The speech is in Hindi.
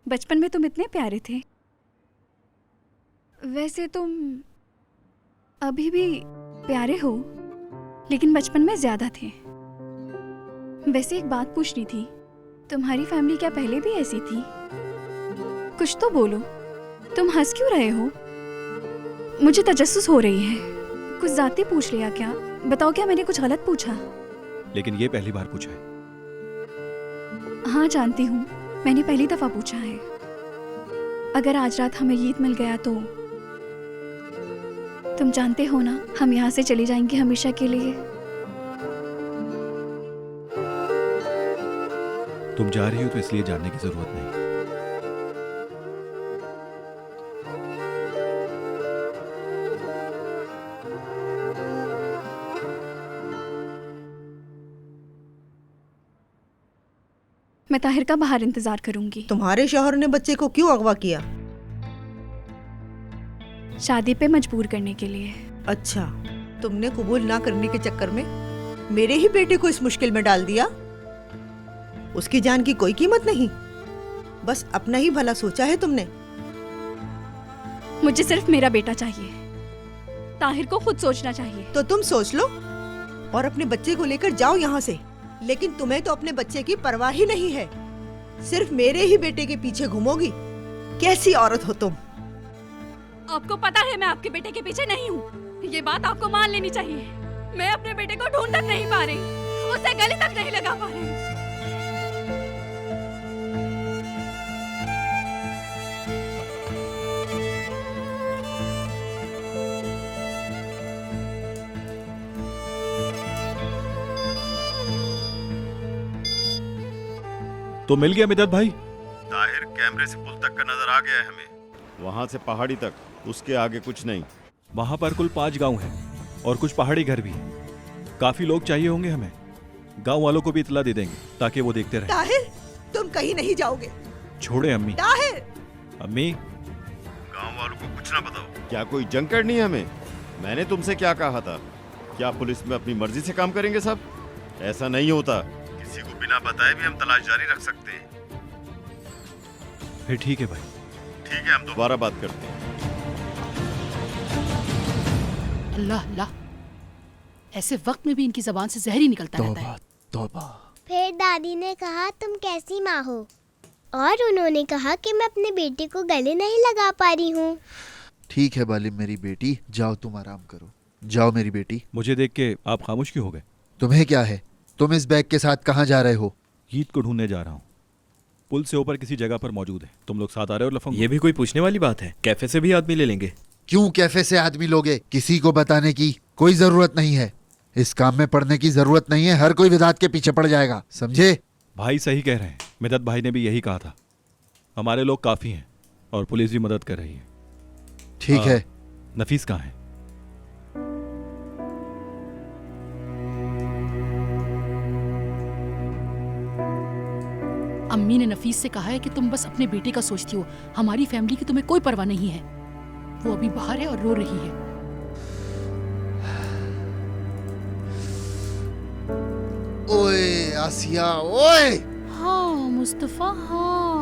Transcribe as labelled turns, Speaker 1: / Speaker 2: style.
Speaker 1: बचपन में तुम इतने प्यारे थे। वैसे तुम अभी भी प्यारे हो, लेकिन बचपन में ज्यादा थे। वैसे एक बात पूछनी थी, तुम्हारी फैमिली क्या पहले भी ऐसी थी? कुछ तो बोलो, तुम हंस क्यों रहे हो? मुझे तजस्सुस हो रही है। कुछ ज़ाती पूछ लिया क्या? बताओ, क्या मैंने कुछ गलत पूछा?
Speaker 2: लेकिन ये पहली बार पूछा है।
Speaker 1: हाँ जानती हूँ, मैंने पहली दफा पूछा है। अगर आज रात हमें ईद मिल गया तो तुम जानते हो ना, हम यहाँ से चली जाएंगे हमेशा के लिए।
Speaker 2: तुम जा रही हो तो इसलिए जानने की जरूरत नहीं।
Speaker 1: मैं ताहिर का बाहर इंतजार करूंगी।
Speaker 3: तुम्हारे शौहर ने बच्चे को क्यों अगवा किया?
Speaker 1: शादी पे मजबूर करने के लिए।
Speaker 3: अच्छा, तुमने कबूल ना करने के चक्कर में मेरे ही बेटे को इस मुश्किल में डाल दिया। उसकी जान की कोई कीमत नहीं, बस अपना ही भला सोचा है तुमने।
Speaker 1: मुझे सिर्फ मेरा बेटा चाहिए। ताहिर को खुद सोचना चाहिए।
Speaker 3: तो तुम सोच लो और अपने बच्चे को लेकर जाओ यहाँ से। लेकिन तुम्हें तो अपने बच्चे की परवाह ही नहीं है, सिर्फ मेरे ही बेटे के पीछे घूमोगी। कैसी औरत हो तुम?
Speaker 1: आपको पता है मैं आपके बेटे के पीछे नहीं हूँ। ये बात आपको मान लेनी चाहिए। मैं अपने बेटे को ढूंढ तक नहीं पा रही, उसे गले तक नहीं लगा पा रही।
Speaker 2: तो मिल गया मिदत भाई?
Speaker 4: ताहिर कैमरे से पुल तक का नजर आ गया है हमें। वहां से पहाड़ी तक, उसके आगे कुछ नहीं।
Speaker 2: वहां पर कुल 5 गांव हैं और कुछ पहाड़ी घर भी हैं। काफी लोग चाहिए होंगे हमें। गांव वालों को भी इतला दे देंगे ताकि वो देखते रहें।
Speaker 3: ताहिर, तुम कहीं नहीं जाओगे।
Speaker 2: छोड़े अम्मी।
Speaker 3: ताहिर!
Speaker 2: अम्मी,
Speaker 4: गांव वालों को कुछ ना बताओ। क्या कोई जंग करनी है हमें? मैंने तुमसे क्या कहा था? क्या पुलिस में अपनी मर्जी से काम करेंगे सब? ऐसा नहीं होता। किसी को बिना बताए भी हम तलाश जारी रख सकते हैं।
Speaker 2: फिर ठीक है भाई।
Speaker 4: ठीक है, हम दोबारा बात करते हैं।
Speaker 5: अल्लाह अल्लाह, ऐसे वक्त में भी इनकी जबान से जहर ही निकलता रहता है।
Speaker 2: तौबा।
Speaker 6: फिर दादी ने कहा तुम कैसी माँ हो, और उन्होंने कहा कि मैं अपने बेटे को गले नहीं लगा पा रही हूँ।
Speaker 7: ठीक है बालिम मेरी बेटी, जाओ तुम आराम करो। जाओ मेरी बेटी।
Speaker 2: मुझे देख के आप खामोश क्यों हो गए?
Speaker 7: तुम्हें क्या है? तुम इस बैग के साथ कहाँ जा रहे हो?
Speaker 2: ईद को ढूंढने जा रहा हूँ। पुल से ऊपर किसी जगह पर मौजूद है। तुम लोग साथ आ रहे हो लफंग?
Speaker 8: ये भी कोई पूछने वाली बात है? कैफे से भी आदमी ले लेंगे।
Speaker 7: क्यों कैफे से आदमी लोगे? किसी को बताने की कोई जरूरत नहीं है। इस काम में पड़ने की जरूरत नहीं है। हर कोई विदात के पीछे पड़ जाएगा, समझे?
Speaker 2: भाई सही कह रहे हैं। मिदत भाई ने भी यही कहा था। हमारे लोग काफी हैं और पुलिस भी मदद कर रही है।
Speaker 7: ठीक है।
Speaker 2: नफीस कहाँ है?
Speaker 5: अम्मी ने नफीस से कहा है कि तुम बस अपने बेटे का सोचती हो, हमारी फैमिली की तुम्हें कोई परवाह नहीं है। वो अभी बाहर है और रो रही है।
Speaker 7: ओए आसिया, ओए!
Speaker 5: हाँ मुस्तफा, हाँ